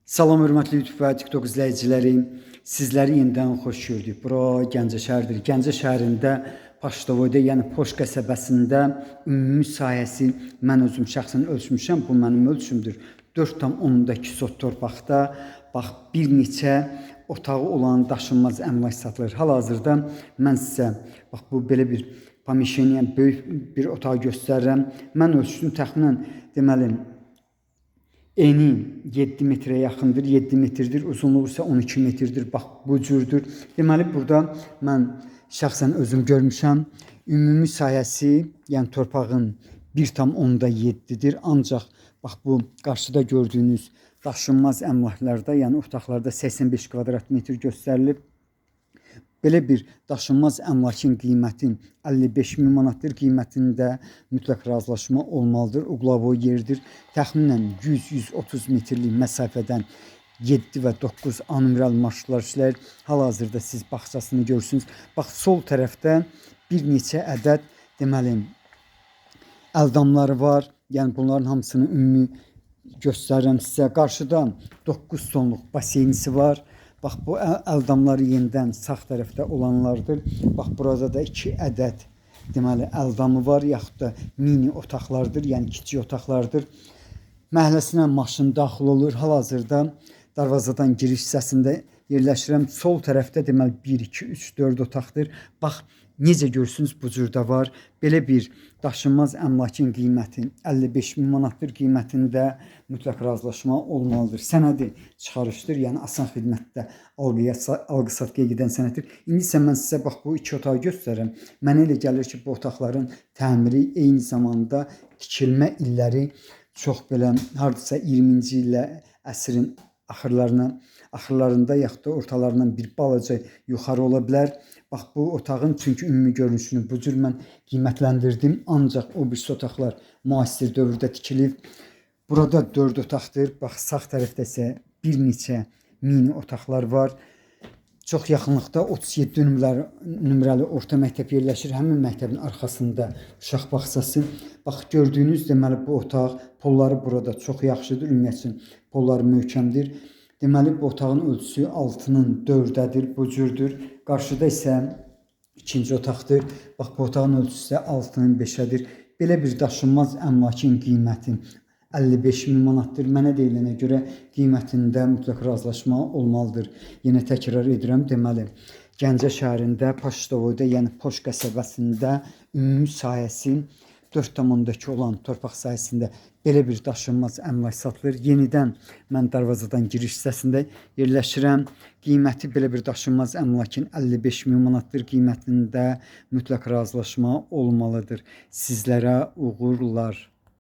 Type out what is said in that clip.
Salam hörmətli YouTube və TikTok izləyiciləri, sizləri yenidən xoş gördük. Bura Gəncə şəhəridir. Gəncə şəhərində Paştovoyda, yəni Poş qəsəbəsində ümumi sahəsi mən özüm şəxsən ölçmüşəm. Bu mənim ölçümdür. 4,2 sot torpaqda bax bir neçə otağı olan daşınmaz əmlak satılır. Hal-hazırda mən sizə bax bu belə bir pomişeniya, böyük bir otaq göstərirəm. Mən ölçdüm təxminən deməli eni 7 metrə yaxındır, 7 metrdir, uzunluğu isə 12 metrdir. Bax bu cürdür. Deməli burada mən şəxsən özüm görmüşəm. Ümumi sahəsi, yəni torpağın 1,7-dir. Ancaq bax bu qarşıda gördüyünüz daşınmaz əmlaklarda, yəni otaqlarda 85 kvadrat metr göstərilib. Belə bir daşınmaz əmlakın qiyməti 55.000 manatdır. Qiymətində mütləq razılaşma olmalıdır. Uqlavoy yerdir. Təxminən 100-130 metrlik məsafədən 7 və 9 A nömrəli marşrutlar işləyir. Hal-hazırda siz bağçasını görürsünüz. Bax sol tərəfdə bir neçə ədəd deməli əldamları var. Yəni bunların hamısını ümumi göstərirəm sizə. Qarşıda 9 tonluq baseynisi var. Bax bu əldamları yenidən sağ tərəfdə olanlardır. Bax burada da 2 ədəd deməli əldamı var, yaxud da mini otaqlardır, yəni kiçik otaqlardır. Məhəlləsinə maşın daxil olur. Hal-hazırda darvazadan giriş hissəsində yerləşirəm. Sol tərəfdə deməli 1, 2, 3, 4 otaqdır. Bax necə görürsünüz bu cürdə var. Belə bir daşınmaz əmlakın qiyməti 55.000 manatdır. Qiymətində mütləq razılaşma olmalıdır. Sənədi çıxarışdır, yəni asan xidmətdə alqı-satqıya gedən sənəddir. İndi isə mən sizə bax bu iki otağı göstərirəm. Mənə elə gəlir ki, bu otaqların təmiri eyni zamanda tikilmə illəri çox belə hardasa 20-ci illə əsrin axırlarında yaxud da ortalarından bir balaca yuxarı ola bilər. Bax bu otağın çünki ümumi görünüşünü bu cür mən qiymətləndirdim. Ancaq o birisi otaqlar müasir dövrdə tikilib. Burada 4 otaqdır. Bax sağ tərəfdə isə bir neçə mini otaqlar var. Çox yaxınlıqda 37 nömrəli orta məktəb yerləşir. Həmin məktəbin arxasında uşaq bağçası. Bax gördüyünüz deməli bu otaq polları burada çox yaxşıdır. Ümumiyyətlə polları möhkəmdir. Deməli bu otağın ölçüsü 6-nın 4-dədir, bu cürdür. Qarşıda isə ikinci otaqdır. Bax bu otağın ölçüsü isə 6-nın 5-dədir. Belə bir daşınmaz əmlakın qiyməti 55.000 manatdır. Mənə deyilənə görə qiymətində mütləq razılaşma olmalıdır. Yenə təkrar edirəm, deməli Gəncə şəhərində Paştovoyda, yəni Poş qəsəbəsində ümumi sahəsi 4,2 olan torpaq sahəsində belə bir daşınmaz əmlak satılır. Yenidən mən darvazadan giriş hissəsində yerləşirəm. Qiyməti belə bir daşınmaz əmlakın 55.000 manatdır. Qiymətində mütləq razılaşma olmalıdır. Sizlərə uğurlar.